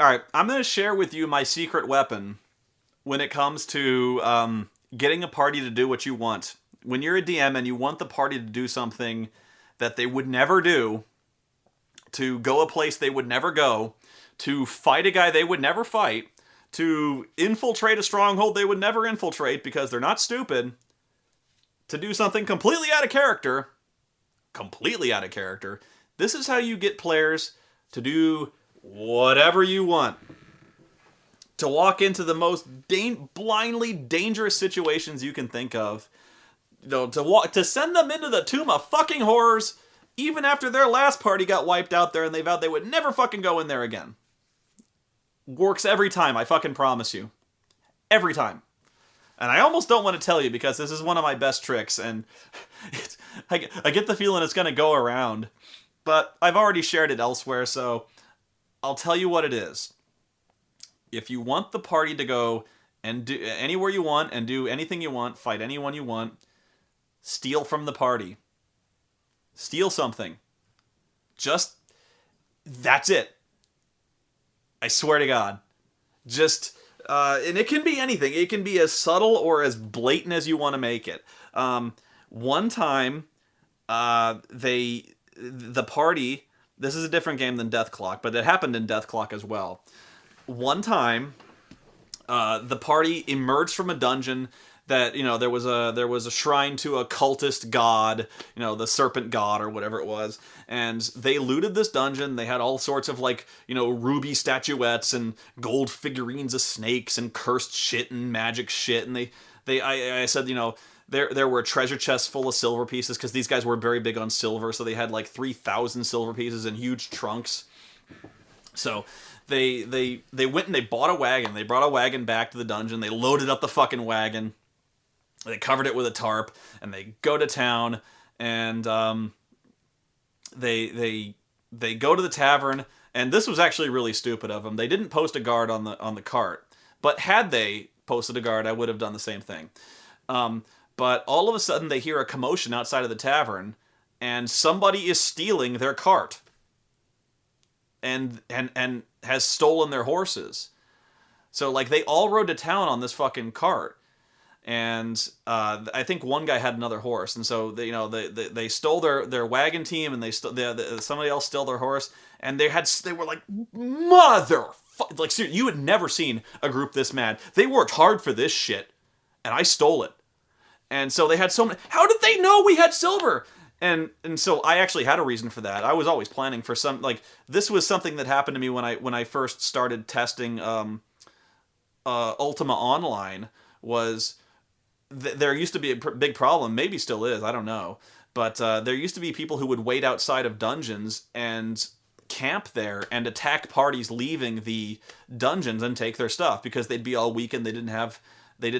All right, I'm going to share with you my secret weapon when it comes to getting a party to do what you want. When you're a DM and you want the party to do something that they would never do, to go a place they would never go, to fight a guy they would never fight, to infiltrate a stronghold they would never infiltrate because they're not stupid, to do something completely out of character, this is how you get players to do whatever you want. To walk into the most blindly dangerous situations you can think of. To send them into the tomb of fucking horrors, even after their last party got wiped out there and they vowed they would never fucking go in there again. Works every time, I fucking promise you. Every time. And I almost don't want to tell you because this is one of my best tricks, and I get the feeling it's going to go around. But I've already shared it elsewhere, so I'll tell you what it is. If you want the party to go and do anywhere you want and do anything you want, fight anyone you want, steal from the party. Steal something. Just, that's it. I swear to God. Just, and it can be anything. It can be as subtle or as blatant as you want to make it. One time, the party, this is a different game than Death Clock, but it happened in Death Clock as well. One time, the party emerged from a dungeon that, there was a shrine to a cultist god, the serpent god or whatever it was, and they looted this dungeon. They had all sorts of ruby statuettes and gold figurines of snakes and cursed shit and magic shit, and I said, there were treasure chests full of silver pieces because these guys were very big on silver, so they had 3,000 silver pieces in huge trunks. So they went and they bought a wagon. They brought a wagon back to the dungeon. They loaded up the fucking wagon. They covered it with a tarp, and they go to town, and they go to the tavern. And this was actually really stupid of them. They didn't post a guard on the cart, but had they posted a guard, I would have done the same thing. But all of a sudden, they hear a commotion outside of the tavern, and somebody is stealing their cart, and has stolen their horses. So they all rode to town on this fucking cart. And I think one guy had another horse, and so they stole their wagon team, and somebody else stole their horse, and they were like, seriously, you had never seen a group this mad. They worked hard for this shit, and I stole it. And so they had so many. How did they know we had silver? And so I actually had a reason for that. I was always planning for some this was something that happened to me when I first started testing Ultima Online. Was there used to be a big problem, maybe still is, I don't know, but there used to be people who would wait outside of dungeons and camp there and attack parties leaving the dungeons and take their stuff because they'd be all weakened. They didn't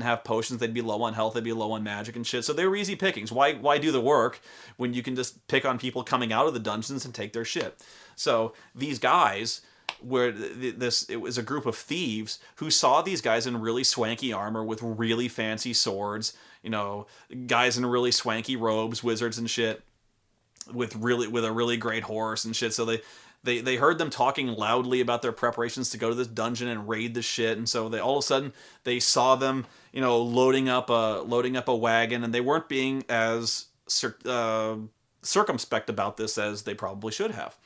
have potions. They'd be low on health. They'd be low on magic and shit. So they were easy pickings. Why do the work when you can just pick on people coming out of the dungeons and take their shit? So these guys it was a group of thieves who saw these guys in really swanky armor with really fancy swords, guys in really swanky robes, wizards and shit, with a really great horse and shit. So they heard them talking loudly about their preparations to go to this dungeon and raid the shit, and so they all of a sudden they saw them, loading up a wagon, and they weren't being as circumspect about this as they probably should have.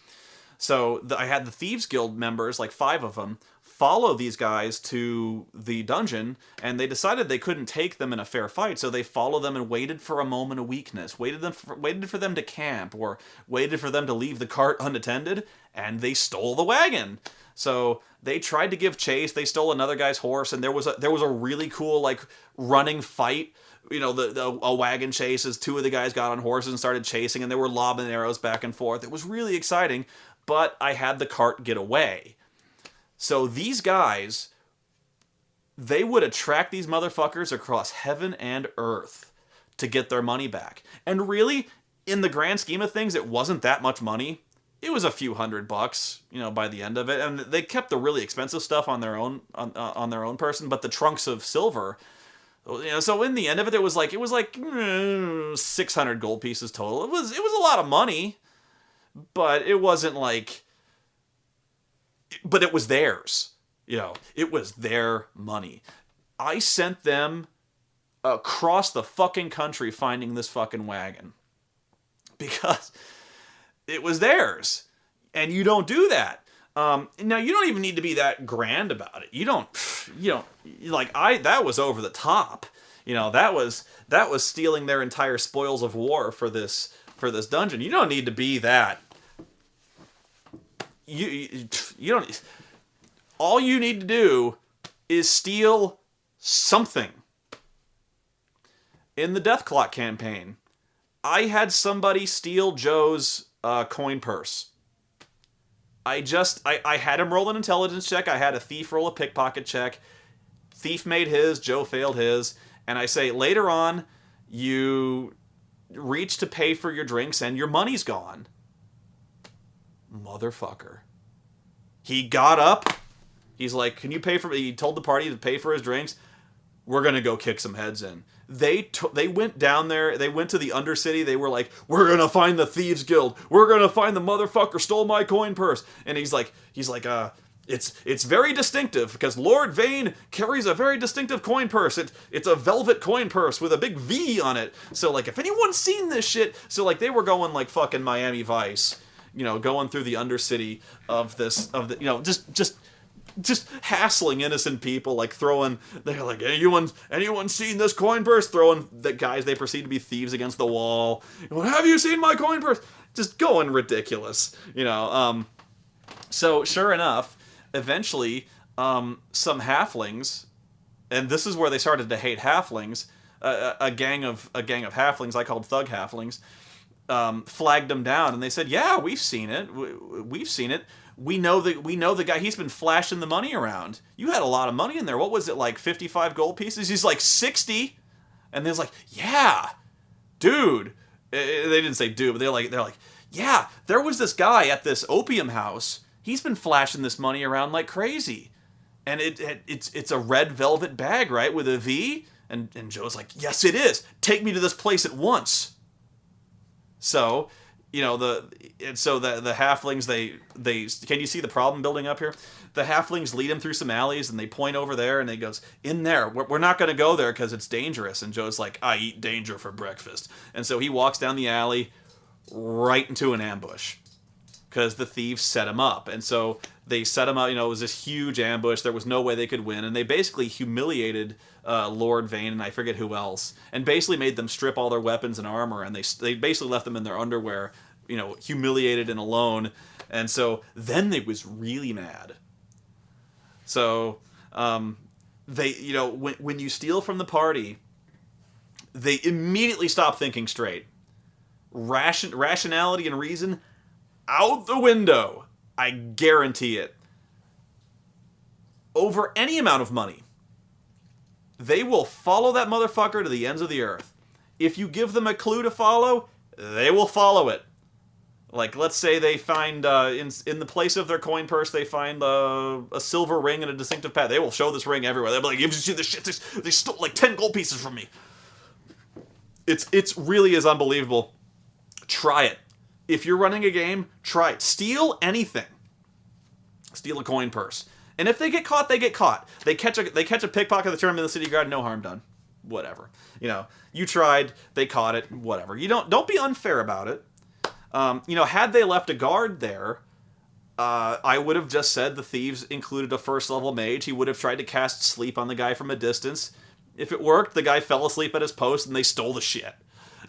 So I had the Thieves Guild members, 5 of them, follow these guys to the dungeon, and they decided they couldn't take them in a fair fight, so they followed them and waited for a moment of weakness, waited for them to camp, or waited for them to leave the cart unattended, and they stole the wagon. So they tried to give chase. They stole another guy's horse, and there was a really cool running fight. A wagon chase as 2 of the guys got on horses and started chasing, and they were lobbing arrows back and forth. It was really exciting, but I had the cart get away. So these guys, they would attract these motherfuckers across heaven and earth to get their money back. And really, in the grand scheme of things, it wasn't that much money. It was a few $100, by the end of it. And they kept the really expensive stuff on their own on their own person, but the trunks of silver. So in the end of it, it was 600 gold pieces total. It was a lot of money, but it wasn't But it was theirs. It was their money. I sent them across the fucking country finding this fucking wagon because it was theirs. And you don't do that. Now you don't even need to be that grand about it. You don't that was over the top. That was stealing their entire spoils of war for this dungeon. You don't need to be that. You don't. All you need to do is steal something. In the Death Clock campaign, I had somebody steal Joe's coin purse. I had him roll an intelligence check. I had a thief roll a pickpocket check. Thief made his, Joe failed his. And I say, later on, you reach to pay for your drinks and your money's gone. Motherfucker. He got up. He's like, can you pay for... He told the party to pay for his drinks. We're going to go kick some heads in. They went down there. They went to the Undercity. They were like, we're going to find the Thieves Guild. We're going to find the motherfucker stole my coin purse. And he's like, it's very distinctive because Lord Vane carries a very distinctive coin purse. It's a velvet coin purse with a big V on it. So, like, if anyone's seen this shit... So, like, they were going like fucking Miami Vice, going through the Undercity of just hassling innocent people, like they're like, anyone seen this coin purse? Throwing the guys they perceive to be thieves against the wall. Have you seen my coin purse? Just going ridiculous, So sure enough, eventually, some halflings, and this is where they started to hate halflings. A gang of halflings I called thug halflings, flagged them down, and they said, "Yeah, we've seen it. We've seen it. We know the guy. He's been flashing the money around. You had a lot of money in there. What was it, like 55 gold pieces?" He's like, 60. And they're like, "Yeah, dude." They didn't say dude, but they're like, "Yeah, there was this guy at this opium house. He's been flashing this money around like crazy. And it's a red velvet bag, right, with a V?" And Joe's like, "Yes, it is. Take me to this place at once." So, the halflings, they can you see the problem building up here? The halflings lead him through some alleys, and they point over there, and they goes, "In there. We're not going to go there because it's dangerous." And Joe's like, "I eat danger for breakfast." And so he walks down the alley right into an ambush because the thieves set him up. And so they set him up. It was this huge ambush. There was no way they could win, and they basically humiliated Lord Vane and I forget who else, and basically made them strip all their weapons and armor, and they basically left them in their underwear, humiliated and alone. And so then they was really mad. So they, when you steal from the party, they immediately stop thinking straight. Rationality and reason out the window. I guarantee it. Over any amount of money, they will follow that motherfucker to the ends of the earth. If you give them a clue to follow, they will follow it. Like, let's say they find, in the place of their coin purse, they find a silver ring and a distinctive pad. They will show this ring everywhere. They'll be like, "You see this shit? They stole like 10 gold pieces from me." It's really is unbelievable. Try it. If you're running a game, try it. Steal anything. Steal a coin purse. And if they get caught, they get caught. They catch a pickpocket that turned them in the city guard, no harm done. Whatever. You tried, they caught it, whatever. Don't be unfair about it. Had they left a guard there, I would have just said the thieves included a first level mage. He would have tried to cast sleep on the guy from a distance. If it worked, the guy fell asleep at his post and they stole the shit.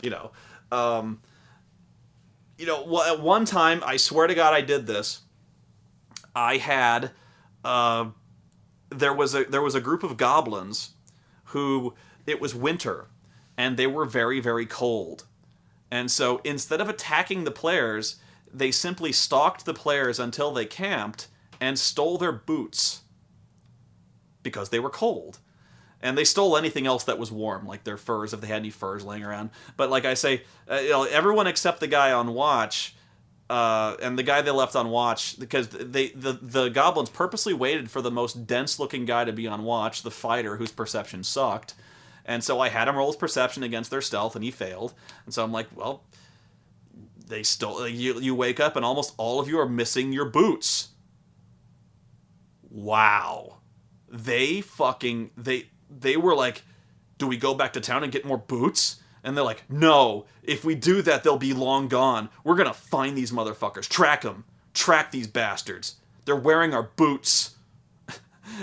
At one time, I swear to God I did this. I had, there was a group of goblins who, it was winter, and they were very, very cold. And so instead of attacking the players, they simply stalked the players until they camped and stole their boots because they were cold. And they stole anything else that was warm, like their furs, if they had any furs laying around. But like I say, everyone except the guy on watch, and the guy they left on watch, because the goblins purposely waited for the most dense-looking guy to be on watch, the fighter whose perception sucked. And so I had him roll his perception against their stealth, and he failed. And so I'm like, well, they stole. You wake up, and almost all of you are missing your boots. wow. They were like, do we go back to town and get more boots? And they're like, no, if we do that, they'll be long gone. We're gonna find these motherfuckers, track them, track these bastards. They're wearing our boots.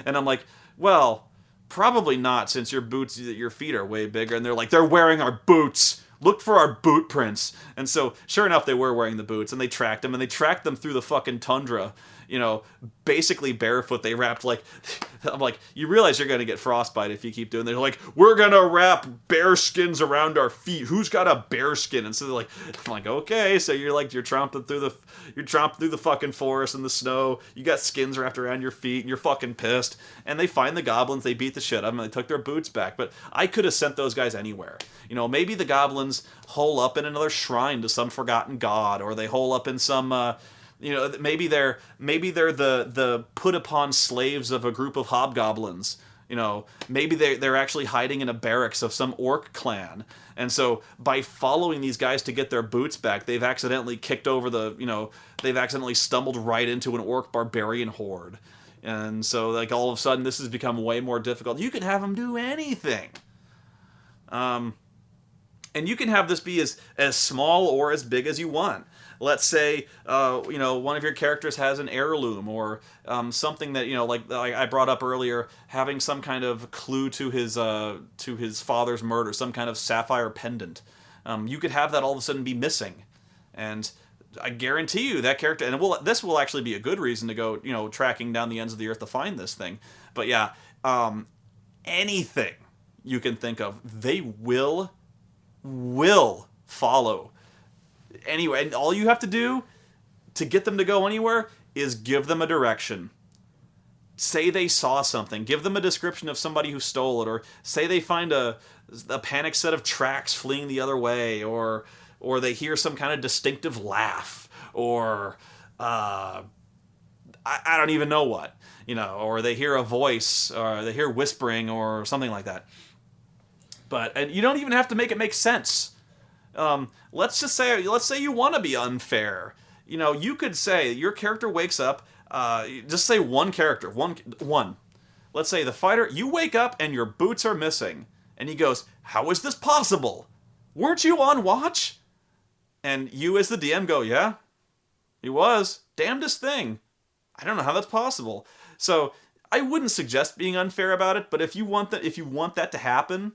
And I'm like, well, probably not, since your feet are way bigger. And they're like, they're wearing our boots. Look for our boot prints. And so, sure enough, they were wearing the boots, and they tracked them, and they tracked them through the fucking tundra, basically barefoot. They wrapped, like, I'm like, you realize you're going to get frostbite if you keep doing that. They're like, we're going to wrap bear skins around our feet. Who's got a bear skin? And so they're like, I'm like, okay, so you're tromping through the fucking forest and the snow. You got skins wrapped around your feet, and you're fucking pissed. And they find the goblins, they beat the shit out of them, and they took their boots back. But I could have sent those guys anywhere. Maybe the goblins hole up in another shrine to some forgotten god, or they hole up in some, maybe they're the put upon slaves of a group of hobgoblins. Maybe they're actually hiding in a barracks of some orc clan. And so by following these guys to get their boots back, they've accidentally they've accidentally stumbled right into an orc barbarian horde. And so, like, all of a sudden this has become way more difficult. You can have them do anything. And you can have this be as small or as big as you want. Let's say, one of your characters has an heirloom, or something that, like I brought up earlier, having some kind of clue to his father's murder, some kind of sapphire pendant. You could have that all of a sudden be missing, and I guarantee you that character, and this will actually be a good reason to go, tracking down the ends of the earth to find this thing. But yeah, anything you can think of, they will follow. Anyway, and all you have to do to get them to go anywhere is give them a direction. Say they saw something. Give them a description of somebody who stole it, or say they find a panicked set of tracks fleeing the other way, or they hear some kind of distinctive laugh, or I don't even know what, or they hear a voice, or they hear whispering, or something like that. And you don't even have to make it make sense. Let's say you want to be unfair. You could say your character wakes up. Just say one character, one. Let's say the fighter. You wake up and your boots are missing, and he goes, "How is this possible? Weren't you on watch?" And you, as the DM, go, "Yeah, he was. Damnedest thing. I don't know how that's possible." So I wouldn't suggest being unfair about it, but if you want that to happen,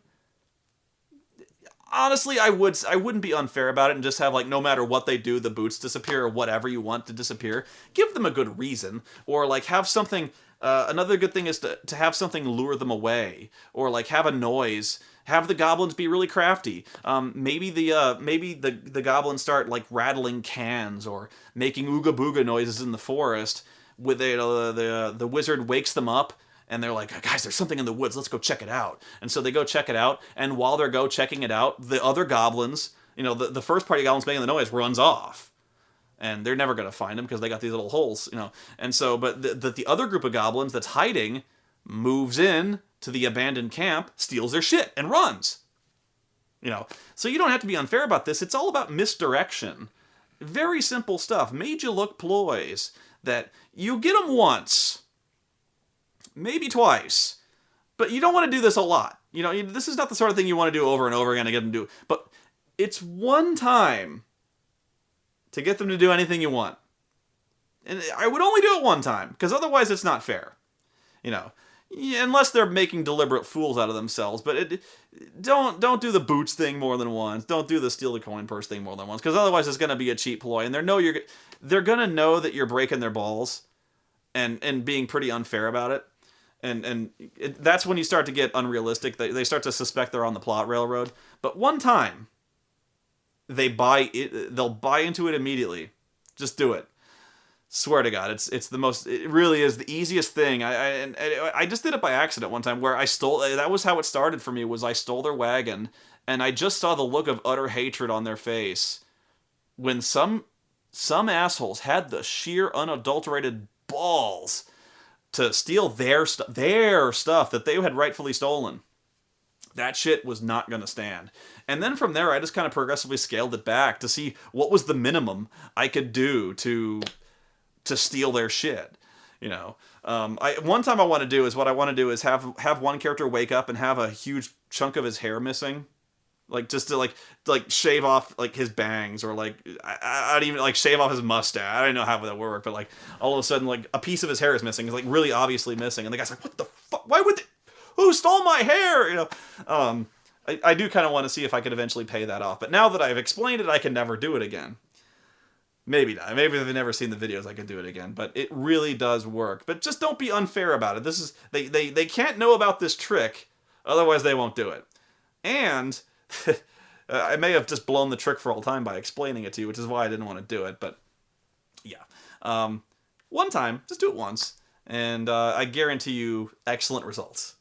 honestly, I wouldn't be unfair about it and just have, like, no matter what they do, the boots disappear, or whatever you want to disappear. Give them a good reason, or, like, have something. Another good thing is to have something lure them away, or, like, have a noise. Have the goblins be really crafty. Maybe the goblins start, like, rattling cans or making ooga booga noises in the forest. With the wizard wakes them up, and they're like, "Guys, there's something in the woods. Let's go check it out." And so they go check it out, and while they're checking it out, the other goblins, the first party goblins making the noise runs off. And they're never going to find him because they got these little holes, And so, but the other group of goblins that's hiding moves in to the abandoned camp, steals their shit, and runs. So you don't have to be unfair about this. It's all about misdirection. Very simple stuff. Made you look ploys that you get them once, maybe twice, but you don't want to do this a lot. This is not the sort of thing you want to do over and over again to get them to do. But it's one time to get them to do anything you want. And I would only do it one time, because otherwise it's not fair. Unless they're making deliberate fools out of themselves. But don't do the boots thing more than once. Don't do the steal the coin purse thing more than once, because otherwise it's going to be a cheap ploy, and they're going to know that you're breaking their balls and being pretty unfair about it. And that's when you start to get unrealistic. They start to suspect they're on the plot railroad. But one time, they'll buy into it immediately. Just do it. Swear to God, it really is the easiest thing. I just did it by accident one time, where that was how it started for me, was I stole their wagon, and I just saw the look of utter hatred on their face when some assholes had the sheer unadulterated balls to steal their stuff that they had rightfully stolen. That shit was not going to stand. And then from there, I just kind of progressively scaled it back to see what was the minimum I could do to steal their shit. One time I want to do is have one character wake up and have a huge chunk of his hair missing, like just to like shave off like his bangs, or like I don't even like shave off his mustache. I don't know how that would work, but like all of a sudden like a piece of his hair is missing. It's like really obviously missing, and the guy's like, "What the fuck? Why would they? Who stole my hair?" I do kind of want to see if I could eventually pay that off, but now that I've explained it, I can never do it again. Maybe not. Maybe if they've never seen the videos, I could do it again. But it really does work. But just don't be unfair about it. This is they can't know about this trick, otherwise they won't do it. And I may have just blown the trick for all time by explaining it to you, which is why I didn't want to do it. But yeah, one time, just do it once, and I guarantee you excellent results.